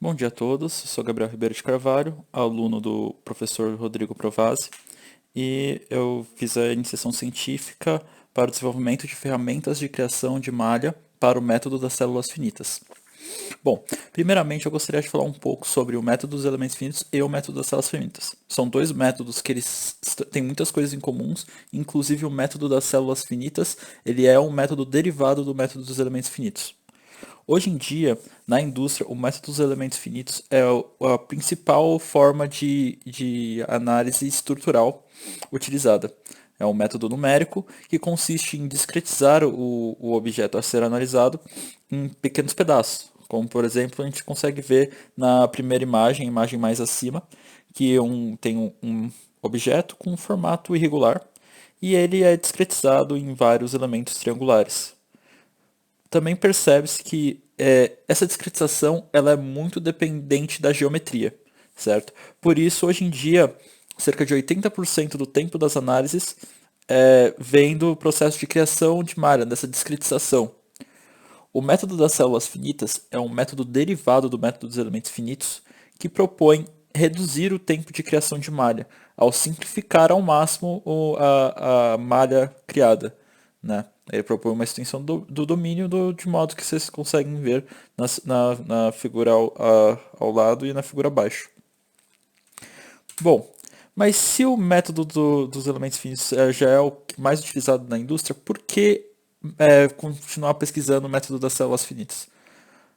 Bom dia a todos, sou Gabriel Ribeiro de Carvalho, aluno do professor Rodrigo Provasi, e eu fiz a iniciação científica para o desenvolvimento de ferramentas de criação de malha para o método das células finitas. Bom, primeiramente eu gostaria de falar um pouco sobre o método dos elementos finitos e o método das células finitas. São dois métodos que eles têm muitas coisas em comuns, inclusive o método das células finitas, ele é um método derivado do método dos elementos finitos. Hoje em dia, na indústria, o método dos elementos finitos é a principal forma de análise estrutural utilizada. É um método numérico que consiste em discretizar o objeto a ser analisado em pequenos pedaços. Como, por exemplo, a gente consegue ver na primeira imagem, a imagem mais acima, que tem um objeto com um formato irregular e ele é discretizado em vários elementos triangulares. Também percebe-se que essa discretização ela é muito dependente da geometria, certo? Por isso, hoje em dia, cerca de 80% do tempo das análises vem do processo de criação de malha, dessa discretização. O método das células finitas é um método derivado do método dos elementos finitos que propõe reduzir o tempo de criação de malha, ao simplificar ao máximo a malha criada, né? Ele propõe uma extensão do domínio de modo que vocês conseguem ver na figura ao lado e na figura abaixo. Bom, mas se o método dos elementos finitos já é o mais utilizado na indústria, por que continuar pesquisando o método das células finitas?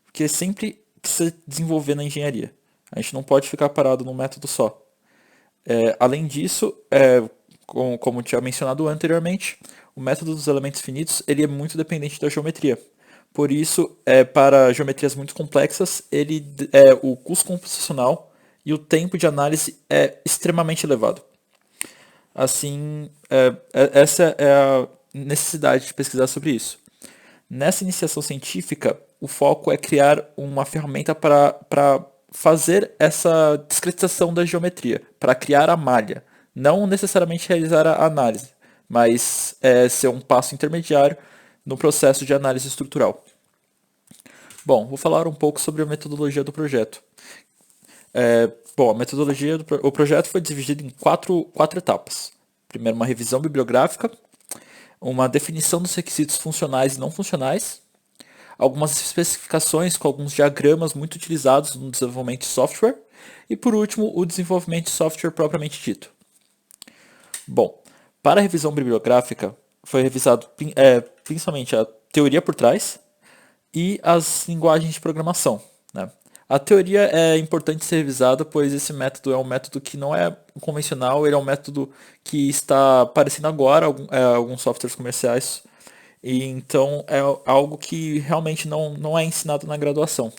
Porque sempre precisa desenvolver na engenharia. A gente não pode ficar parado num método só. Além disso, como tinha mencionado anteriormente, o método dos elementos finitos ele é muito dependente da geometria. Por isso, para geometrias muito complexas, o custo computacional e o tempo de análise é extremamente elevado. Assim, essa é a necessidade de pesquisar sobre isso. Nessa iniciação científica, o foco é criar uma ferramenta para fazer essa discretização da geometria, para criar a malha. Não necessariamente realizar a análise, mas ser um passo intermediário no processo de análise estrutural. Bom, vou falar um pouco sobre a metodologia do projeto. Bom, a metodologia o projeto foi dividido em quatro etapas. Primeiro, uma revisão bibliográfica, uma definição dos requisitos funcionais e não funcionais, algumas especificações com alguns diagramas muito utilizados no desenvolvimento de software e, por último, o desenvolvimento de software propriamente dito. Bom, para a revisão bibliográfica foi revisado principalmente a teoria por trás e as linguagens de programação, né? A teoria é importante ser revisada, pois esse método é um método que não é convencional, ele é um método que está aparecendo agora, alguns softwares comerciais, e então é algo que realmente não é ensinado na graduação.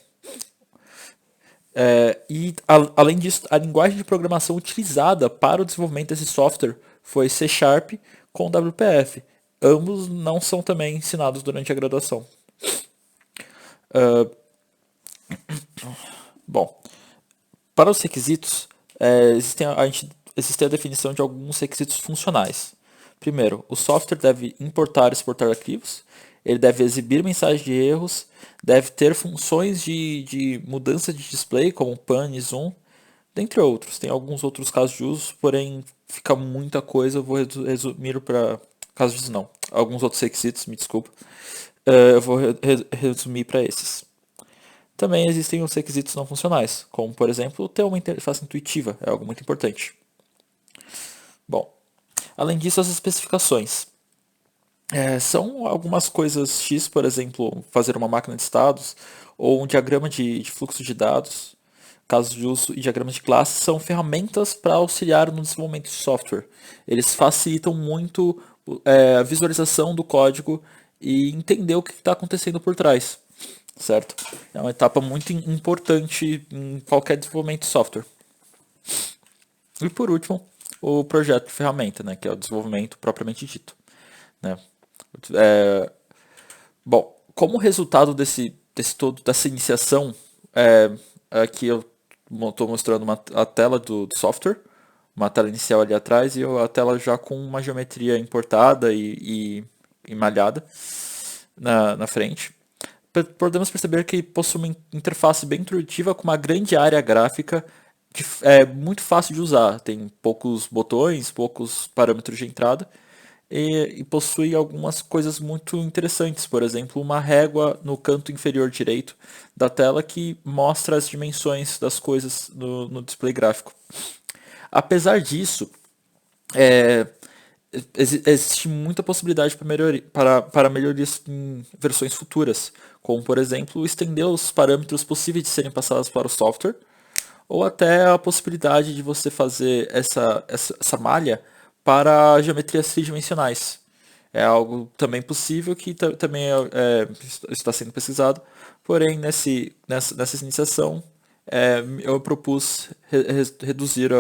Além disso, a linguagem de programação utilizada para o desenvolvimento desse software foi C Sharp com WPF. Ambos não são também ensinados durante a graduação. Bom, para os requisitos, existe a definição de alguns requisitos funcionais. Primeiro, o software deve importar e exportar arquivos, ele deve exibir mensagem de erros, deve ter funções de mudança de display, como pan e zoom, dentre outros. Tem alguns outros casos de uso, porém fica muita coisa, eu vou resumir para casos de uso não. Alguns outros requisitos, me desculpa. Eu vou resumir para esses. Também existem os requisitos não funcionais, como por exemplo ter uma interface intuitiva, é algo muito importante. Bom, além disso, as especificações. São algumas coisas X, por exemplo, fazer uma máquina de estados ou um diagrama de fluxo de dados, casos de uso e diagramas de classe são ferramentas para auxiliar no desenvolvimento de software. Eles facilitam muito a visualização do código e entender o que está acontecendo por trás, certo? É uma etapa muito importante em qualquer desenvolvimento de software. E por último, o projeto de ferramenta, né, que é o desenvolvimento propriamente dito, né? Bom, como resultado dessa iniciação, aqui eu estou mostrando a tela do software, uma tela inicial ali atrás e a tela já com uma geometria importada e malhada na frente. podemos perceber que possui uma interface bem intuitiva com uma grande área gráfica que é muito fácil de usar. Tem poucos botões, poucos parâmetros de entrada e possui algumas coisas muito interessantes. Por exemplo, uma régua no canto inferior direito da tela que mostra as dimensões das coisas no display gráfico. Apesar disso, é, existe muita possibilidade para melhorias em versões futuras, como por exemplo estender os parâmetros possíveis de serem passados para o software, ou até a possibilidade de você fazer essa malha para geometrias tridimensionais. É algo também possível que também está sendo pesquisado, porém nessa iniciação eu propus reduzir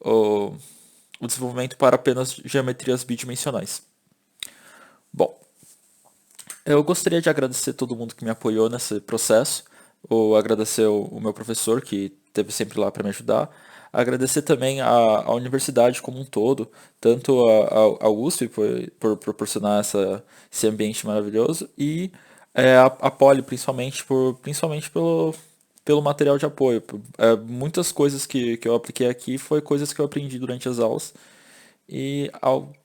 o, o desenvolvimento para apenas geometrias bidimensionais. Bom, eu gostaria de agradecer todo mundo que me apoiou nesse processo, ou agradecer o meu professor que esteve sempre lá para me ajudar, agradecer também a universidade como um todo, tanto a USP por proporcionar esse ambiente maravilhoso e a Poli principalmente pelo material de apoio. Muitas coisas que eu apliquei aqui foi coisas que eu aprendi durante as aulas e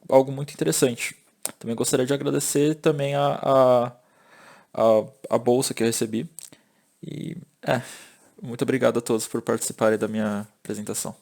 algo muito interessante. Também gostaria de agradecer também a bolsa que eu recebi. E muito obrigado a todos por participarem da minha apresentação.